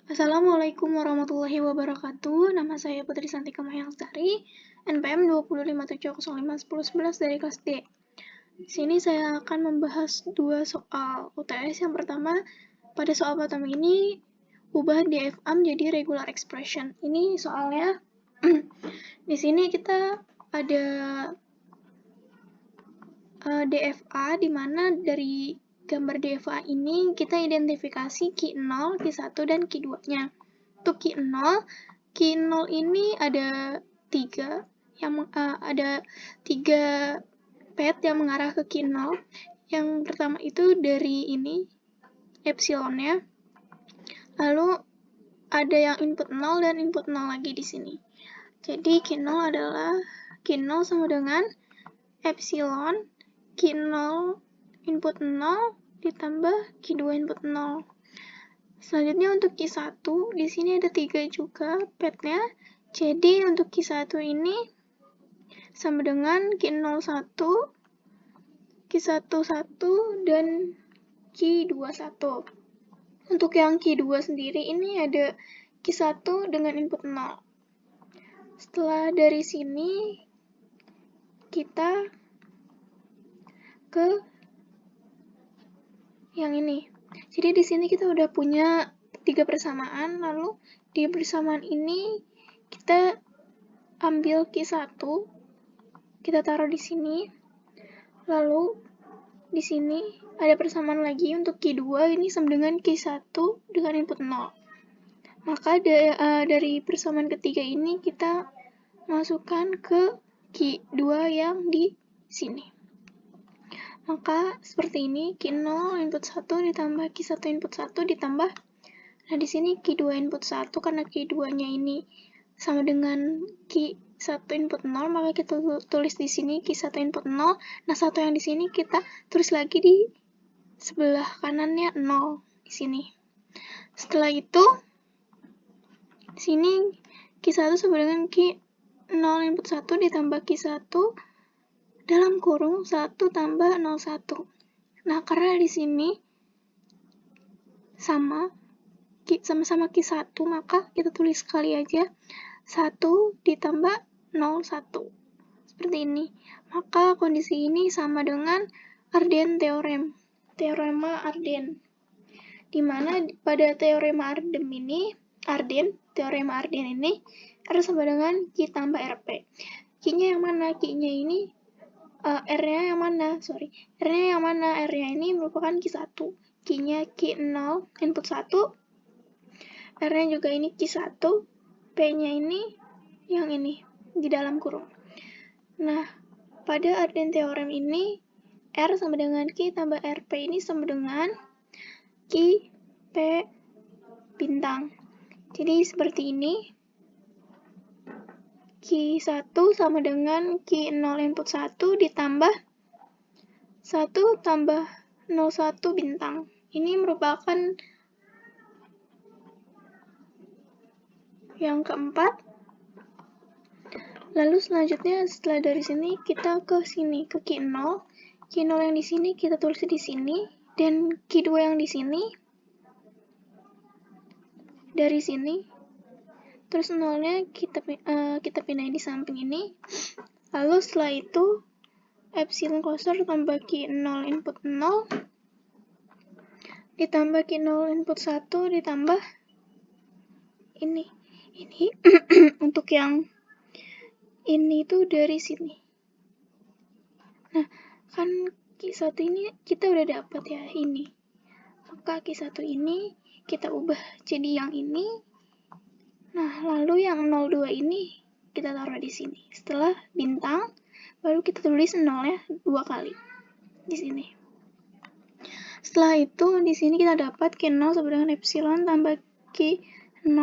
Assalamualaikum warahmatullahi wabarakatuh. Nama saya Putri Santika Mahyalstari, NPM 257051011 dari kelas D. Di sini saya akan membahas dua soal UTS. Yang pertama, pada soal pertama ini, ubah DFA menjadi regular expression. Ini soalnya, di sini kita ada DFA, di mana dari gambar DFA ini kita identifikasi key 0, key 1, dan key 2-nya. Untuk key 0 ini ada 3 pet yang mengarah ke key 0. Yang pertama itu dari ini epsilonnya, lalu ada yang input 0 dan input 0 lagi di sini. Jadi key 0 adalah key 0 sama dengan epsilon key 0 input 0 ditambah key 2 input 0. Selanjutnya untuk key 1, di sini ada 3 juga petnya. Jadi untuk key 1 ini sama dengan key 01, key 11, dan key 21. Untuk yang key 2 sendiri ini ada key 1 dengan input 0. Setelah dari sini kita ke yang ini. Jadi di sini kita udah punya 3 persamaan, lalu di persamaan ini kita ambil key 1, kita taruh di sini. Lalu di sini ada persamaan lagi untuk key 2, ini sama dengan key 1 dengan input 0. Maka dari persamaan ketiga ini kita masukkan ke key 2 yang di sini. Maka seperti ini, key 0 input 1 ditambah key 1 input 1 ditambah, nah di sini key 2 input 1, karena key 2-nya ini sama dengan key 1 input 0, maka kita tulis di sini key 1 input 0. Nah, satu yang di sini kita tulis lagi di sebelah kanannya 0 di sini. Setelah itu, di sini key 1 sama dengan key 0 input 1 ditambah key 1 dalam kurung 1 tambah 01. Nah, karena di sini sama-sama key 1, maka kita tulis sekali aja 1 ditambah 01. Seperti ini. Maka kondisi ini sama dengan Arden teorem. Teorema Arden. Di mana pada teorema Arden ini R sama dengan Q tambah RP. Q-nya yang mana? Q-nya ini R-nya yang mana? R-nya yang mana? R-nya ini merupakan Q1. Q-nya Q0 input 1. R-nya juga ini Q1. P-nya ini yang ini di dalam kurung. Nah, pada Arden teorem ini R sama dengan Q tambah RP ini sama dengan Q P bintang. Jadi seperti ini. Q1 sama dengan Q0 input 1 ditambah 1 tambah 01 bintang. Ini merupakan yang keempat. Lalu selanjutnya setelah dari sini kita ke sini, ke Q0. Q0 yang di sini kita tulis di sini, dan Q2 yang di sini dari sini. Terus nolnya kita pindahin di samping ini. Lalu setelah itu epsilon cluster tambah Q0 input 0 ditambah Q0 input 1 ditambah ini untuk yang ini tuh dari sini. Nah, kan Q1 ini kita udah dapat ya ini. Maka Q1 ini kita ubah jadi yang ini. Nah, lalu yang 02 ini kita taruh di sini. Setelah bintang, baru kita tulis 0-nya 2 kali di sini. Setelah itu, di sini kita dapat Q0 sama dengan epsilon tambah Q0.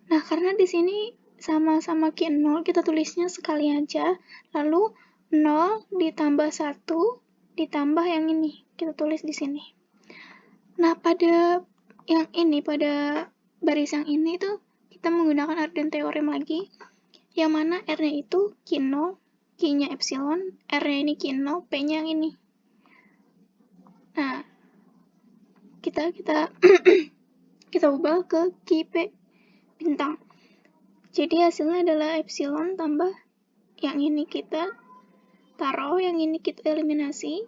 Nah, karena di sini sama-sama Q0, kita tulisnya sekali aja. Lalu 0 ditambah 1 ditambah yang ini. Kita tulis di sini. Nah, pada yang ini, pada baris yang ini tuh, kita menggunakan Arden teorem lagi. Yang mana R-nya itu Q0, Q-nya epsilon, R-nya ini Q0, P-nya yang ini. Nah, kita kita ubah ke Ki P bintang. Jadi hasilnya adalah epsilon tambah yang ini kita taruh, yang ini kita eliminasi,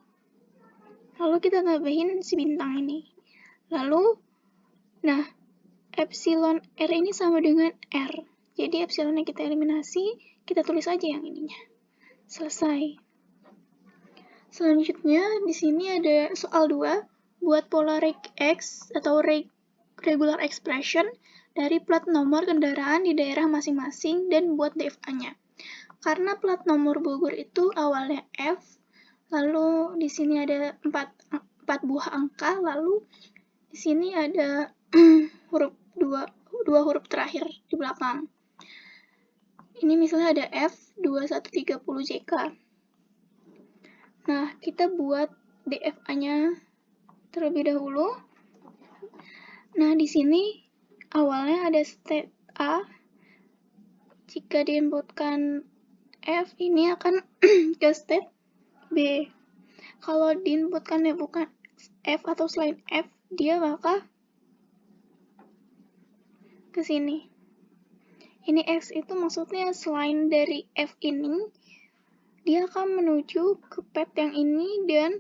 lalu kita tambahin si bintang ini. Lalu, nah, epsilon R ini sama dengan R. Jadi epsilonnya kita eliminasi, kita tulis aja yang ininya. Selesai. Selanjutnya, di sini ada soal 2, buat polaric X atau regular expression dari plat nomor kendaraan di daerah masing-masing dan buat DFA-nya. Karena plat nomor Bogor itu awalnya F, lalu di sini ada 4 buah angka, lalu di sini ada dua huruf terakhir di belakang. Ini misalnya ada F 2130JK. Nah, kita buat DFA-nya terlebih dahulu. Nah, di sini awalnya ada state A. Jika diinputkan F, ini akan ke state B. Kalau diinputkannya bukan F atau selain F, dia bakal ke sini. Ini X itu maksudnya selain dari F ini, dia akan menuju ke pad yang ini dan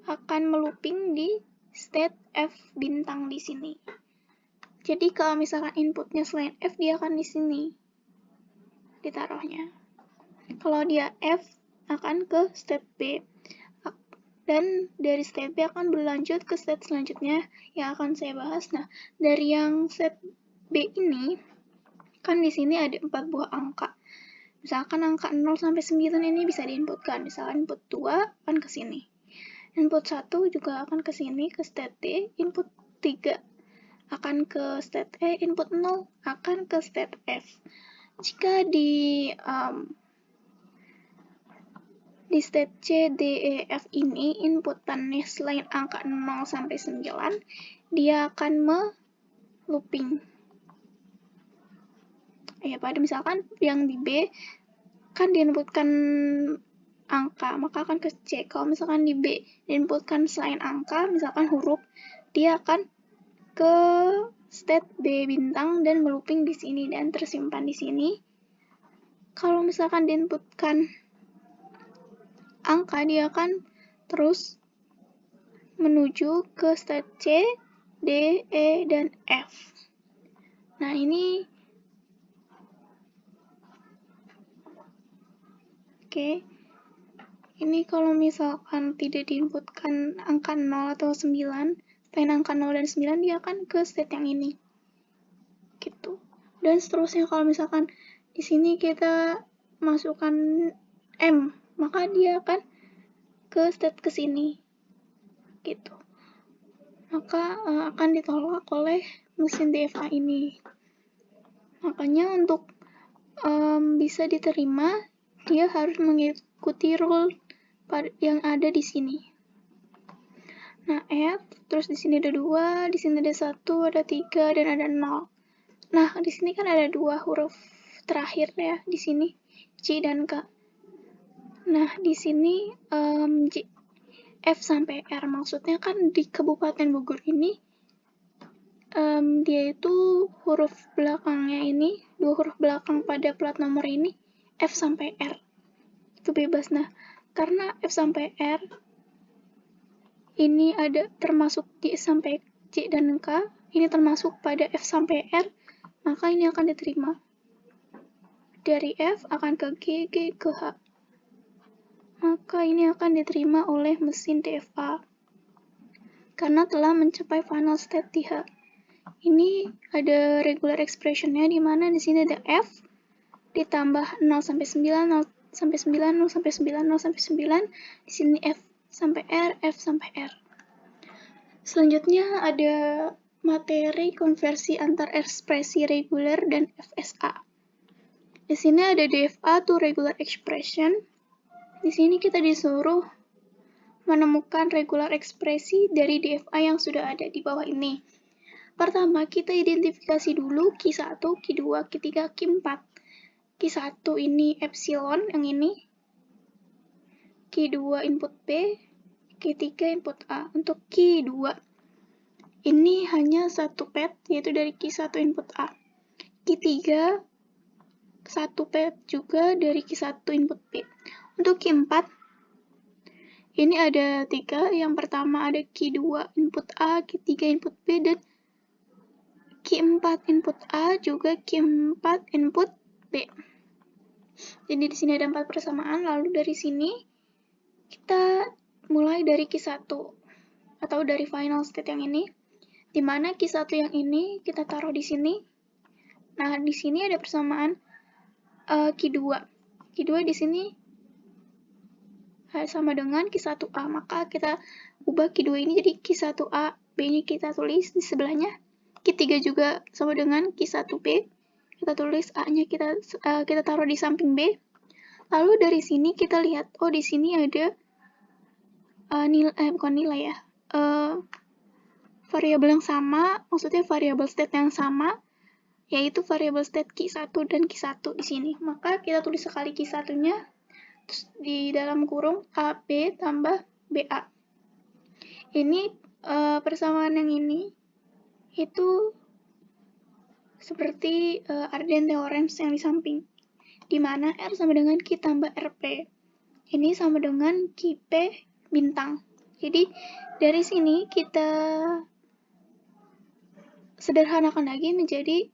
akan melooping di state F bintang di sini. Jadi kalau misalkan inputnya selain F, dia akan di sini ditaruhnya. Kalau dia F, akan ke state B. Dan dari state B akan berlanjut ke state selanjutnya yang akan saya bahas. Nah, dari yang state B ini, kan di sini ada 4 buah angka. Misalkan angka 0 sampai 9 ini bisa diinputkan. Misalkan input 2 akan ke sini. Input 1 juga akan ke sini, ke state D. Input 3 akan ke state E. Input 0 akan ke state F. Jika di state C, D, E, F ini inputannya selain angka 0 sampai 9, dia akan melooping. Ya, pada misalkan yang di B kan diinputkan angka, maka akan ke C. Kalau misalkan di B diinputkan selain angka, misalkan huruf, dia akan ke state B bintang dan melooping di sini dan tersimpan di sini. Kalau misalkan diinputkan angka, dia akan terus menuju ke state C, D, E, dan F. Nah, ini oke. Ini kalau misalkan tidak diinputkan angka 0 atau 9, selain angka 0 dan 9, dia akan ke state yang ini. Gitu. Dan seterusnya kalau misalkan di sini kita masukkan M, maka dia akan ke state ke sini. Gitu. Maka akan ditolak oleh mesin DFA ini. Makanya untuk bisa diterima, dia harus mengikuti rule yang ada di sini. Nah, F, terus di sini ada 2, di sini ada 1, ada 3, dan ada 0. Nah, di sini kan ada 2 huruf terakhir ya, di sini, C dan K. Nah, di sini F sampai R, maksudnya kan di Kabupaten Bogor ini, dia itu huruf belakangnya ini, 2 huruf belakang pada plat nomor ini, F sampai R. Itu bebas. Nah, karena F sampai R ini ada termasuk J sampai C dan K, ini termasuk pada F sampai R, maka ini akan diterima. Dari F akan ke G, G ke H. Maka ini akan diterima oleh mesin DFA karena telah mencapai final state di H. Ini ada regular expression-nya di mana di sini ada F ditambah 0 sampai 9, 0 sampai 9, 0 sampai 9, 0 sampai 9. Di sini F sampai R, F sampai R. Selanjutnya ada materi konversi antar ekspresi reguler dan FSA. Di sini ada DFA to regular expression. Di sini kita disuruh menemukan regular ekspresi dari DFA yang sudah ada di bawah ini. Pertama, kita identifikasi dulu Q1, Q2, Q3, Q4. Q1 ini epsilon, yang ini. Q2 input B, Q3 input A. Untuk Q2, ini hanya satu pad, yaitu dari Q1 input A. Q3, satu pad juga dari Q1 input B. Untuk Q4, ini ada 3. Yang pertama ada Q2 input A, Q3 input B, dan Q4 input A juga Q4 input B. Jadi di sini ada 4 persamaan, lalu dari sini kita mulai dari Q1 atau dari final state yang ini, di mana Q1 yang ini kita taruh di sini. Nah, di sini ada persamaan Q2. Q2 di sini sama dengan Q1A, maka kita ubah Q2 ini jadi Q1A, B-nya kita tulis di sebelahnya. Q3 juga sama dengan Q1B, kita tulis A-nya kita taruh di samping B. Lalu dari sini kita lihat, oh di sini ada variabel yang sama, maksudnya variabel state yang sama, yaitu variabel state Q1 dan Q1 di sini. Maka kita tulis sekali Q1-nya, terus di dalam kurung AB tambah BA. Ini persamaan yang ini itu seperti Arden theorem yang di samping, di mana R sama dengan Q tambah RP. Ini sama dengan QP bintang. Jadi dari sini kita sederhanakan lagi menjadi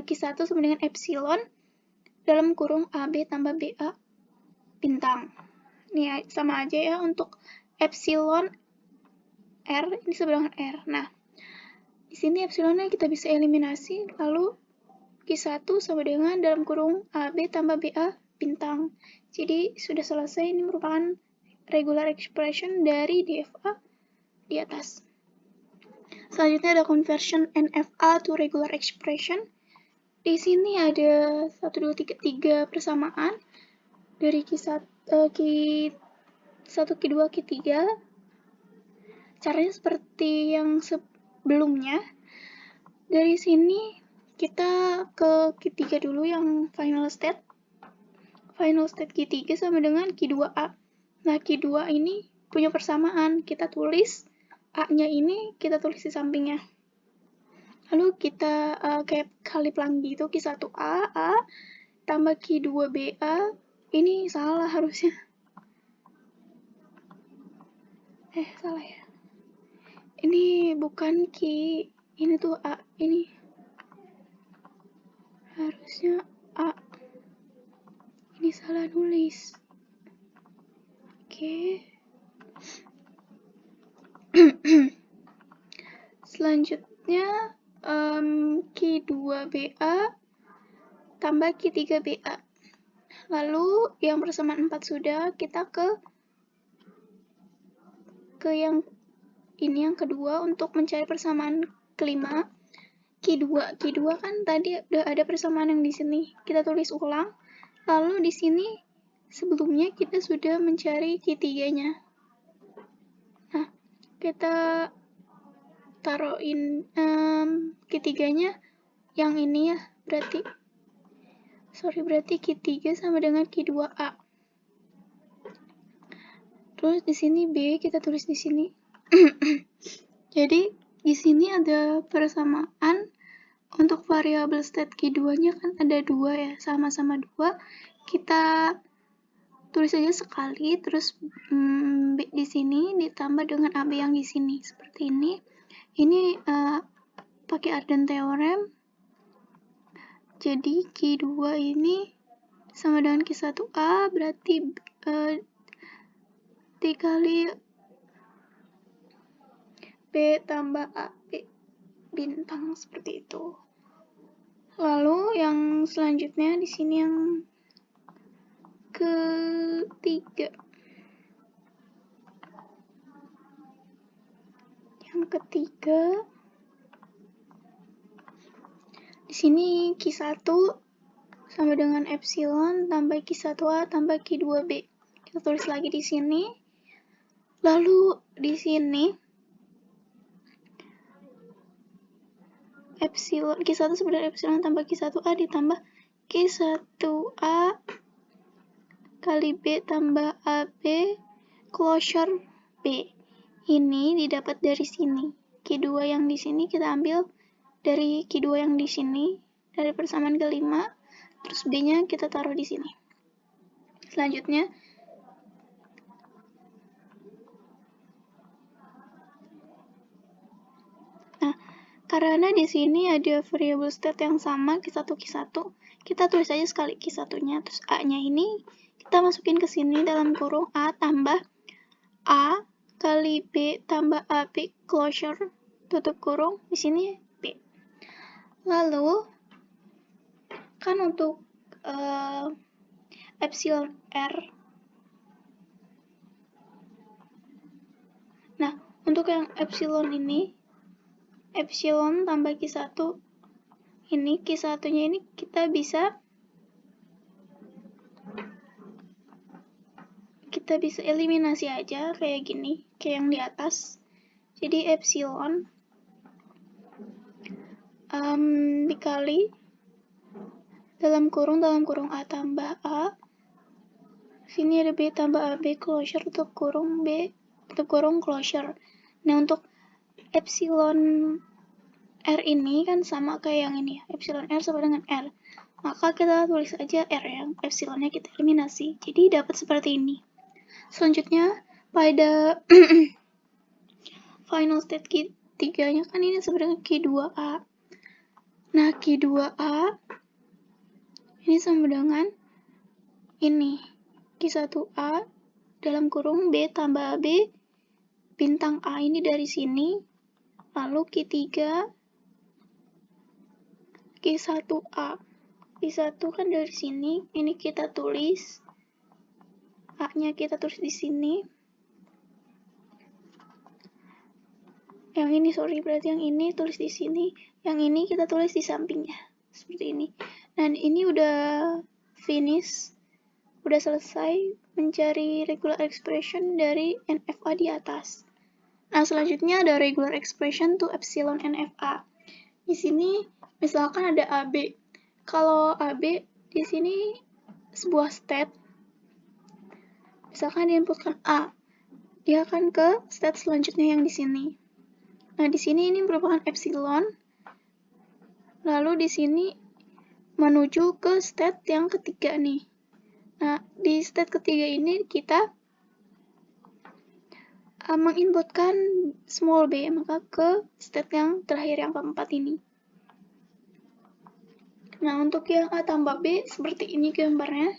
Q1 sama dengan epsilon dalam kurung AB tambah BA bintang. Ini sama aja ya, untuk epsilon R ini sama dengan R. Nah, di sini epsilonnya kita bisa eliminasi, lalu Q1 sama dengan dalam kurung AB tambah BA bintang. Jadi sudah selesai, ini merupakan regular expression dari DFA di atas. Selanjutnya ada conversion NFA to regular expression. Di sini ada 1, 2, 3 persamaan dari Q1, Q2, Q3. Caranya seperti yang sebelumnya. Dari sini kita ke Q3 dulu yang final state. Final state Q3 sama dengan Q2A. Nah, Q2 ini punya persamaan. Kita tulis A-nya ini, kita tulis di sampingnya. Lalu kita kayak kali pelangi itu Q1A, A, tambah Q2BA. Ini salah harusnya. Salah ya. Ini bukan Q, ini tuh A, ini. Harusnya A. Ini salah nulis. Oke. Selanjutnya Q2BA tambah Q3BA. Lalu yang persamaan 4 sudah, kita ke yang ini yang kedua untuk mencari persamaan kelima. Q2 kan tadi udah ada persamaan yang di sini. Kita tulis ulang. Lalu di sini sebelumnya kita sudah mencari Q3-nya. Nah, kita taruhin Q3-nya yang ini ya, berarti Q3 sama dengan Q2A. Terus di sini B kita tulis di sini. Jadi di sini ada persamaan untuk variabel state Q2-nya kan ada 2 ya, sama-sama 2. Kita tulis saja sekali, terus B di sini ditambah dengan AB yang di sini seperti ini. Ini pakai Arden theorem. Jadi Q2 ini sama dengan Q1A, berarti dikali B tambah AB bintang seperti itu. Lalu yang selanjutnya di sini yang ketiga. Di sini Q1 sama dengan epsilon tambah Q1A tambah Q2B. Kita tulis lagi di sini. Lalu di sini epsilon Q1 sama dengan epsilon tambah Q1A ditambah Q1A kali B tambah AB closure B. Ini didapat dari sini. Q2 yang di sini kita ambil dari Q2 yang di sini, dari persamaan kelima, terus B-nya kita taruh di sini. Selanjutnya, karena di sini ada variable state yang sama Q1, kita tulis aja sekali Q1-nya, terus A-nya ini kita masukin ke sini dalam kurung A tambah A kali B tambah AB closure, tutup kurung, di sini B. Lalu, kan untuk epsilon R, nah untuk yang epsilon ini, epsilon tambah Q1 ini, Q1-nya ini kita bisa eliminasi aja kayak gini, kayak yang di atas. Jadi epsilon dikali dalam kurung A tambah A, sini ada B tambah AB closure, tutup kurung B, tutup kurung closure. Nah untuk epsilon R ini kan sama kayak yang ini, epsilon R sama dengan R. Maka kita tulis aja R yang epsilonnya kita eliminasi. Jadi dapat seperti ini. Selanjutnya pada final state Q3-nya kan ini sebenarnya Q2A. Nah, Q2A ini sama dengan ini, Q1A dalam kurung B tambah B bintang A ini dari sini, lalu Q3 Q1A. Q1 kan dari sini, ini kita tulis, A-nya kita tulis di sini. Yang ini, berarti yang ini tulis di sini, yang ini kita tulis di sampingnya. Seperti ini. Dan ini udah finish, udah selesai mencari regular expression dari NFA di atas. Nah, selanjutnya ada regular expression to epsilon NFA. Di sini misalkan ada AB. Kalau AB di sini sebuah state, misalkan diinputkan A, dia akan ke state selanjutnya yang di sini. Nah, di sini ini merupakan epsilon, lalu di sini menuju ke state yang ketiga nih. Nah, di state ketiga ini kita menginputkan small b, maka ke state yang terakhir, yang keempat ini. Nah, untuk yang A tambah B, seperti ini gambarnya.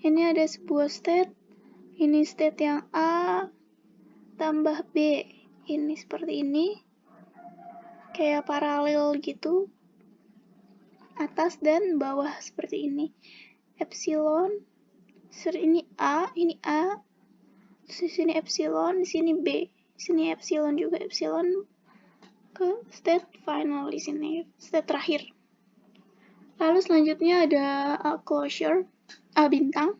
Ini ada sebuah state, ini state yang A tambah B. Ini seperti ini, kayak paralel gitu, atas dan bawah seperti ini. Epsilon, ini A, terus di sini epsilon, di sini B, di sini epsilon juga, epsilon ke state final di sini, state terakhir. Lalu selanjutnya ada A closure, A bintang.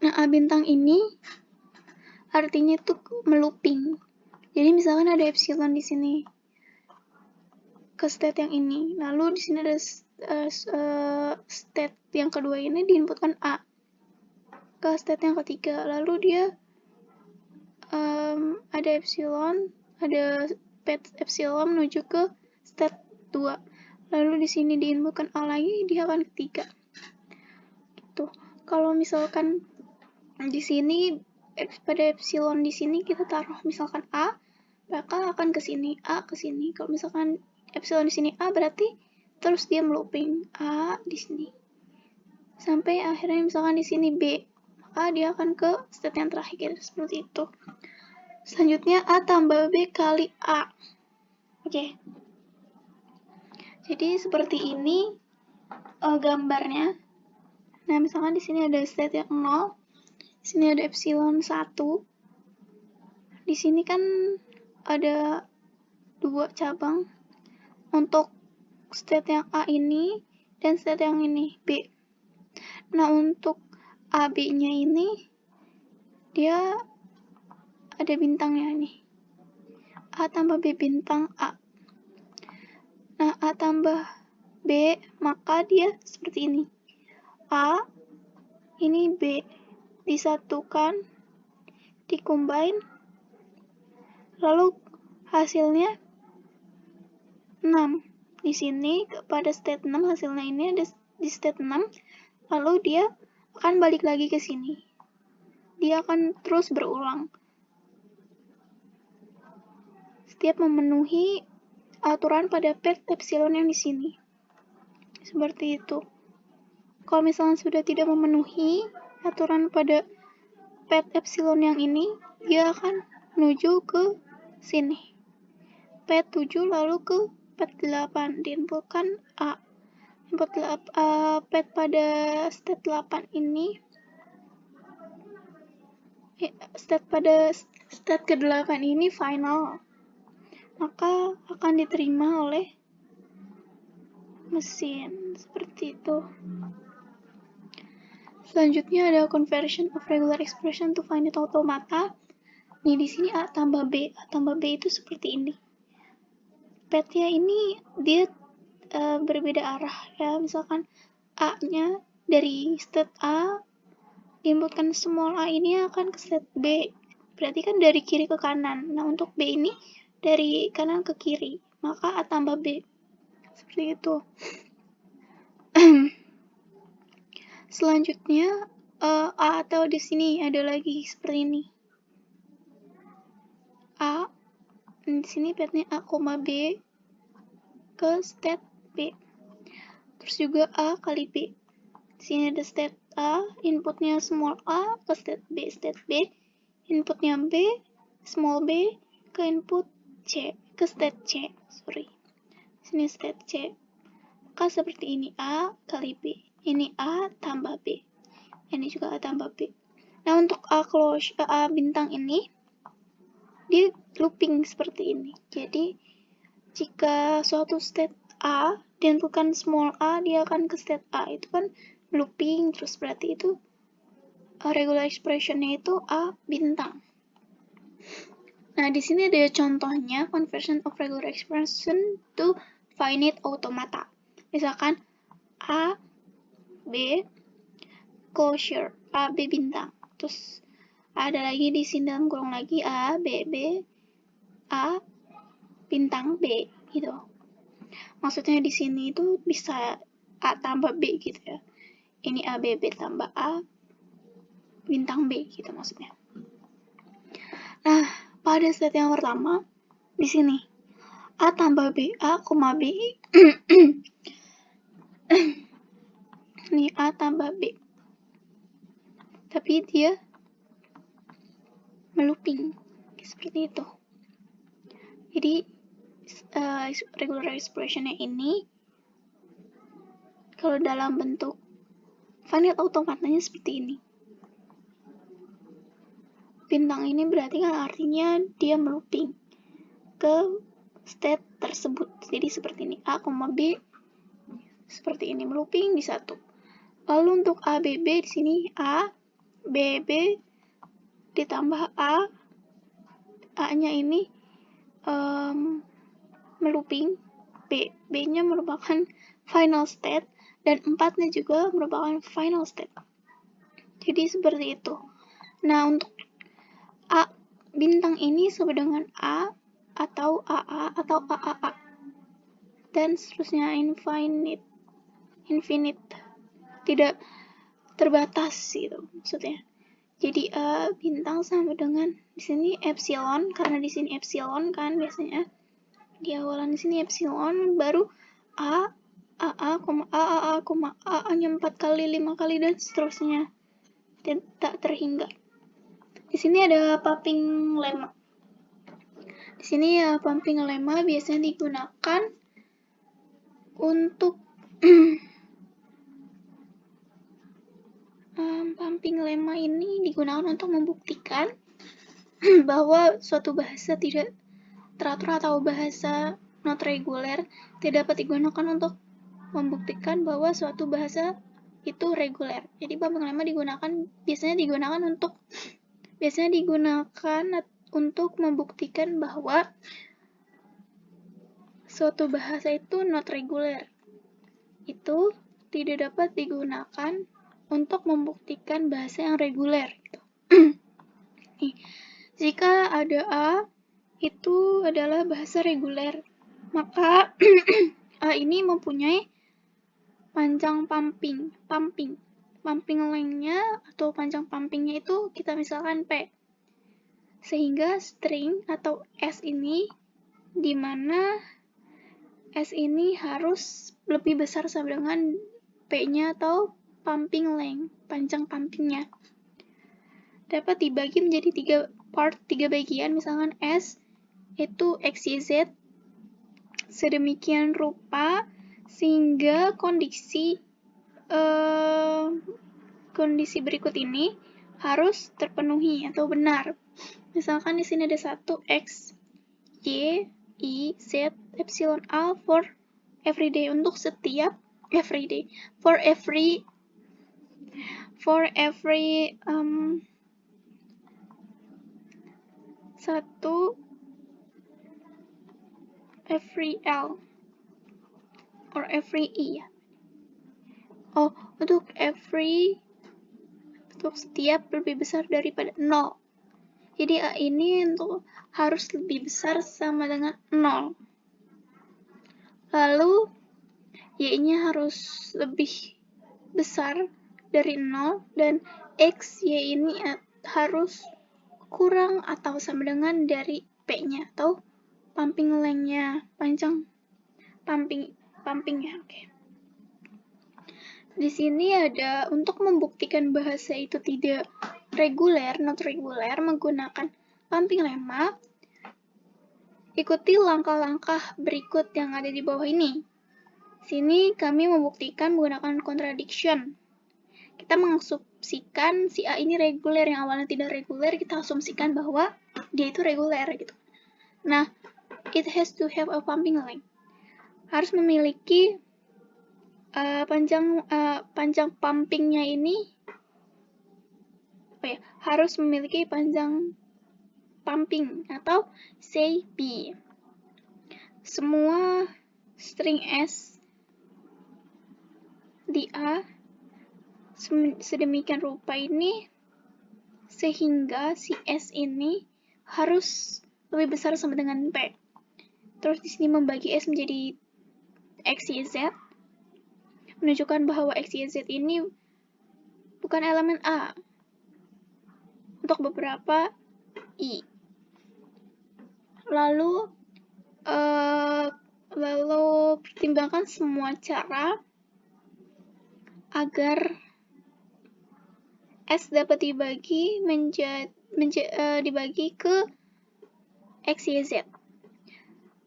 Nah, A bintang ini artinya itu melooping. Jadi misalkan ada epsilon di sini ke state yang ini, lalu di sini ada state yang kedua ini diinputkan A ke state yang ketiga, lalu dia ada epsilon, ada epsilon menuju ke state 2. Lalu di sini diinputkan A lagi, dia akan ketiga. Gitu. Kalau misalkan di sini pada epsilon di sini kita taruh misalkan A, maka akan ke sini, A ke sini. Kalau misalkan epsilon di sini A, berarti terus dia melooping A di sini. Sampai akhirnya misalkan di sini B, maka dia akan ke state yang terakhir, seperti itu. Selanjutnya A tambah B kali A. Oke. Jadi seperti ini gambarnya. Nah, misalkan di sini ada state yang 0, di sini ada epsilon 1. Di sini kan ada 2 cabang untuk state yang A ini dan state yang ini, B. Nah, untuk AB-nya ini dia ada bintangnya nih. A tambah B bintang A. Nah, A tambah B, maka dia seperti ini. A, ini B, disatukan, dikombine, lalu hasilnya 6. Di sini pada state 6 hasilnya ini ada di state 6, lalu dia akan balik lagi ke sini. Dia akan terus berulang. Setiap memenuhi aturan pada pet epsilon yang di sini. Seperti itu. Kalau misalnya sudah tidak memenuhi aturan pada pet epsilon yang ini, dia akan menuju ke sini. Pet 7 lalu ke pet 8, diinputkan A. Input pet pada state 8 ini, state ke-8 ini final, maka akan diterima oleh mesin. Seperti itu. Selanjutnya ada conversion of regular expression to finite automata. Nih di sini A tambah B. A tambah B itu seperti ini. Petnya ini dia berbeda arah ya. Misalkan A-nya dari state A diinputkan small a ini akan ke state B. Berarti kan dari kiri ke kanan. Nah, untuk B ini dari kanan ke kiri. Maka A tambah B. Seperti itu. Selanjutnya A atau di sini ada lagi seperti ini. A, di sini petnya A, B ke state B. Terus juga A kali B. Di sini ada state A, inputnya small a ke state B, inputnya B, small b ke input C, ke state C. Sorry. Di sini state C. Maka seperti ini A kali B. Ini A tambah B. Ini juga A tambah B. Nah, untuk A bintang ini, dia looping seperti ini. Jadi, jika suatu state A diinputkan small a, dia akan ke state A. Itu kan looping, terus berarti itu regular expression-nya itu A bintang. Nah, di sini ada contohnya conversion of regular expression to finite automata. Misalkan A, B, closure, A, B bintang. Terus ada lagi di sini dalam kurung lagi A, B, B, A, bintang B, gitu. Maksudnya di sini itu bisa A tambah B gitu ya. Ini A, B, B tambah A, bintang B gitu maksudnya. Nah, pada state yang pertama, di sini A tambah B, A, B. Ini A tambah B. Tapi dia melooping seperti itu. Jadi regular expression-nya ini kalau dalam bentuk finite automatanya seperti ini. Bintang ini berarti kan artinya dia melooping ke state tersebut. Jadi seperti ini A, B seperti ini melooping di satu. Lalu untuk A, B, B di sini A, B, B ditambah A, A-nya ini melooping, B-nya merupakan final state, dan 4-nya juga merupakan final state. Jadi seperti itu. Nah, untuk A bintang ini sama dengan A atau AA atau AAA. Dan seterusnya infinite. Tidak terbatas gitu maksudnya. Jadi A bintang sama dengan di sini epsilon, karena di sini epsilon kan biasanya di awalan di sini epsilon, baru A, AA, A-nya 4 kali, 5 kali dan seterusnya. Tak terhingga. Di sini ada pumping lemma. Di sini ya pumping lemma biasanya digunakan untuk pumping lemma ini digunakan untuk membuktikan bahwa suatu bahasa tidak teratur atau bahasa not reguler tidak dapat digunakan untuk membuktikan bahwa suatu bahasa itu reguler. Jadi pumping lemma biasanya digunakan untuk membuktikan bahwa suatu bahasa itu not reguler. Itu tidak dapat digunakan untuk membuktikan bahasa yang reguler. Nih, jika ada A itu adalah bahasa reguler. Maka A ini mempunyai panjang pumping length-nya atau panjang pumpingnya itu kita misalkan P. Sehingga string atau S ini, di mana S ini harus lebih besar sama dengan P-nya atau pumping length, panjang pumpingnya. Dapat dibagi menjadi 3 bagian, misalkan S itu XYZ sedemikian rupa sehingga kondisi berikut ini harus terpenuhi atau benar. Misalkan di sini ada 1 X, Y, I, Z, epsilon A for everyday, untuk setiap everyday, for every every L or every E. Untuk setiap lebih besar daripada 0. Jadi A ini harus lebih besar sama dengan 0. Lalu Y-nya harus lebih besar dari 0 dan X, Y ini harus kurang atau sama dengan dari P-nya atau pumping length-nya, panjang pumpingnya. Oke. Di sini ada untuk membuktikan bahasa itu tidak reguler, not reguler, menggunakan pumping lemma. Ikuti langkah-langkah berikut yang ada di bawah ini. Sini kami membuktikan menggunakan contradiction. Kita mengasumsikan si A ini reguler, yang awalnya tidak reguler, kita asumsikan bahwa dia itu reguler gitu. Nah, it has to have a pumping length. Harus memiliki panjang pumpingnya ini harus memiliki panjang pumping atau say B. Semua string S di A sedemikian rupa ini sehingga si S ini harus lebih besar sama dengan P. Terus di sini membagi S menjadi X, Y, Z, menunjukkan bahwa X, Y, Z ini bukan elemen A untuk beberapa I. Lalu pertimbangkan semua cara agar S dapat dibagi dibagi ke X, Y, Z.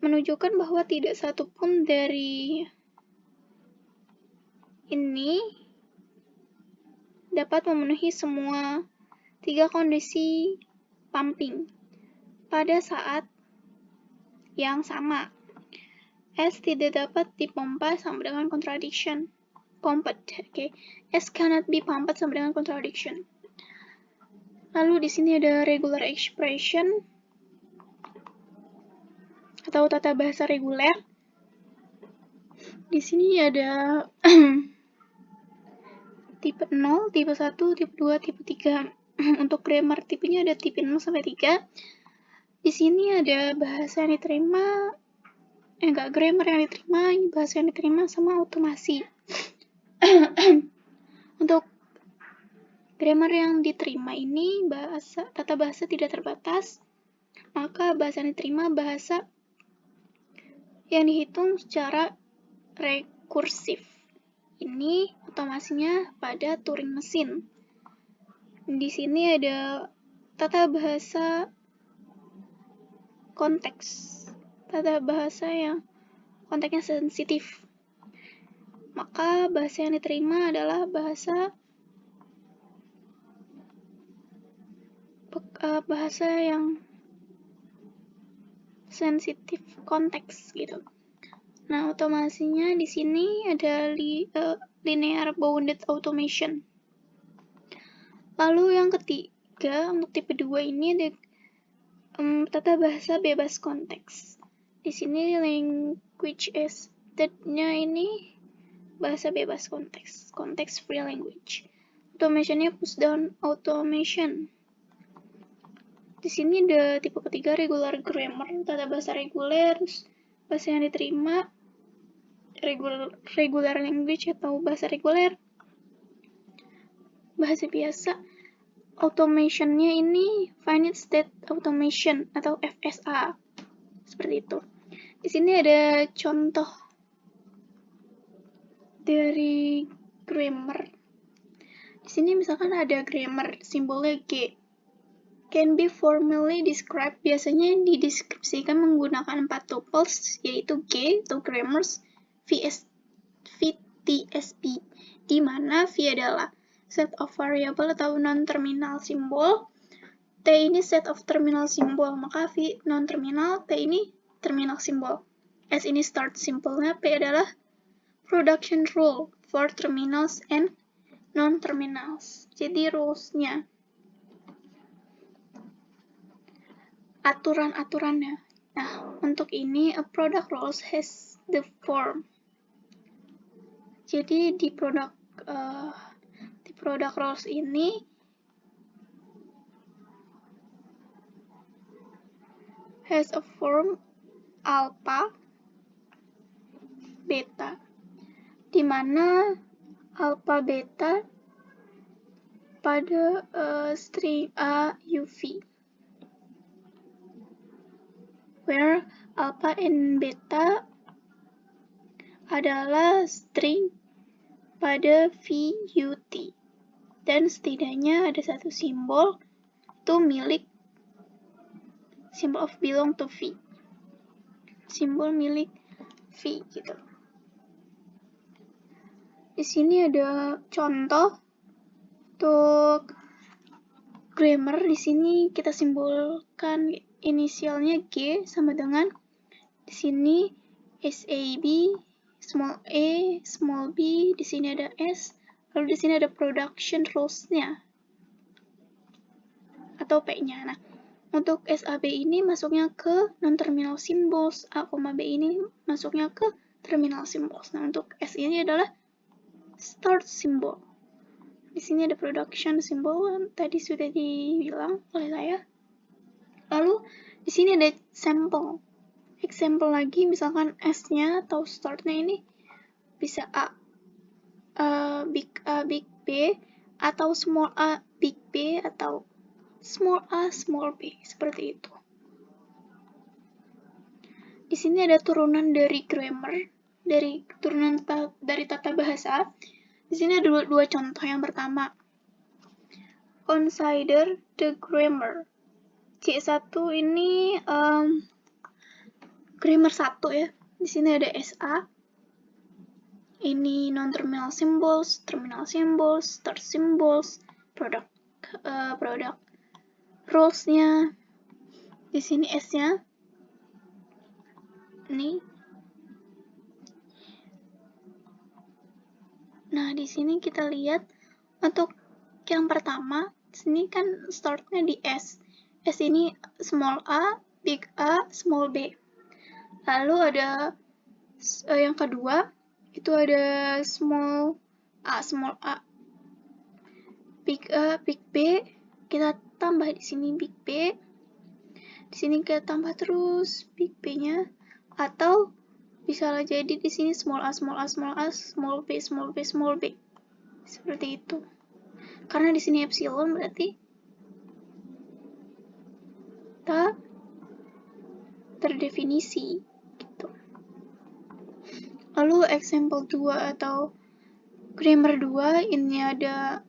Menunjukkan bahwa tidak satupun dari ini dapat memenuhi semua 3 kondisi pumping pada saat yang sama. S tidak dapat dipompa sama dengan contradiction. S cannot be pumped sama dengan contradiction. Lalu di sini ada regular expression atau tata bahasa reguler. Di sini ada tipe 0, tipe 1, tipe 2, tipe 3. Untuk grammar tipenya ada tipe 0 sampai 3. Di sini ada bahasa yang diterima, grammar yang diterima, bahasa yang diterima sama otomasi. Untuk grammar yang diterima ini tata bahasa tidak terbatas, maka bahasa yang diterima bahasa yang dihitung secara rekursif. Ini otomasinya pada Turing mesin. Di sini ada tata bahasa konteks, tata bahasa yang konteksnya sensitif. Maka bahasa yang diterima adalah bahasa yang sensitif konteks gitu. Nah, otomasinya di sini ada linear bounded automation. Lalu yang ketiga, untuk tipe 2 ini ada tata bahasa bebas konteks. Di sini language state-nya ini bahasa bebas konteks, context free language. Automationnya push down automation. Di sini ada tipe ketiga, regular grammar, tata bahasa reguler, bahasa yang diterima, regular language atau bahasa reguler, bahasa biasa. Automationnya ini finite state automation atau FSA, seperti itu. Di sini ada contoh dari grammar. Di sini misalkan ada grammar, simbolnya G. Can be formally described, biasanya dideskripsikan menggunakan 4 tuples, yaitu G atau grammars, VTSP, di mana V adalah set of variable atau non-terminal simbol, T ini set of terminal simbol, maka V non-terminal, T ini terminal simbol. S ini start simbolnya, P adalah production rule for terminals and non-terminals. Jadi rules-nya, aturan-aturannya. Nah, untuk ini a product rules has the form. Jadi di product rules ini has a form alpha, beta, di mana alpha beta pada string A UV, where alpha and beta adalah string pada VUT, dan setidaknya ada satu simbol itu milik symbol of belong to V, simbol milik V gitu. Di sini ada contoh untuk grammar. Di sini kita simbolkan inisialnya G sama dengan di sini SAB, small a, small b, di sini ada S, lalu di sini ada production rules-nya atau P-nya. Nah, untuk SAB ini masuknya ke non-terminal symbols, A, B ini masuknya ke terminal symbols. Nah, untuk S ini adalah start symbol. Di sini ada production symbol, tadi sudah dibilang oleh saya. Lalu di sini ada sample. Example lagi, misalkan S-nya atau start-nya ini bisa A, big A, big B, atau small a, big B, atau small a, small b, seperti itu. Di sini ada turunan dari grammar, dari turunan dari tata bahasa. Di sini ada dua contoh. Yang pertama, consider the grammar. C1 ini grammar 1 ya. Di sini ada SA. Ini non-terminal symbols, terminal symbols, start symbols, product rules-nya. Di sini S-nya. Nih. Nah, di sini kita lihat untuk yang pertama, di sini kan start-nya di S. S ini small a, big A, small b. Lalu ada yang kedua, itu ada small a, big A, big B. Kita tambah di sini big B. Di sini kita tambah terus big B-nya, atau bisa jadi di sini small a, small a, small a, small b, small b, small b. Seperti itu. Karena di sini epsilon berarti tak terdefinisi gitu. Lalu example 2 atau grammar 2, ini ada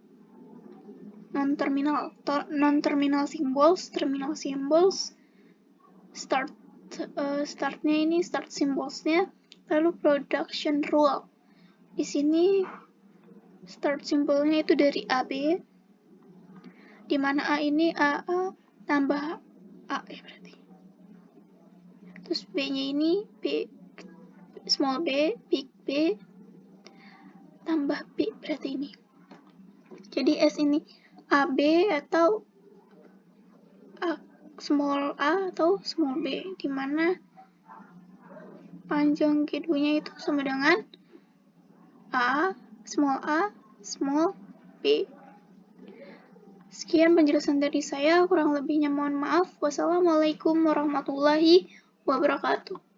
non-terminal symbols, terminal symbols, startnya ini start symbolsnya, lalu production rule. Di sini start symbolnya itu dari AB, di mana A ini AA tambah A ya berarti. Terus B-nya ini B, small b, big B, tambah B berarti ini. Jadi S ini AB atau small a atau small b, di mana panjang keduanya itu sama dengan a, small b. Sekian penjelasan dari saya, kurang lebihnya mohon maaf. Wassalamualaikum warahmatullahi wabarakatuh.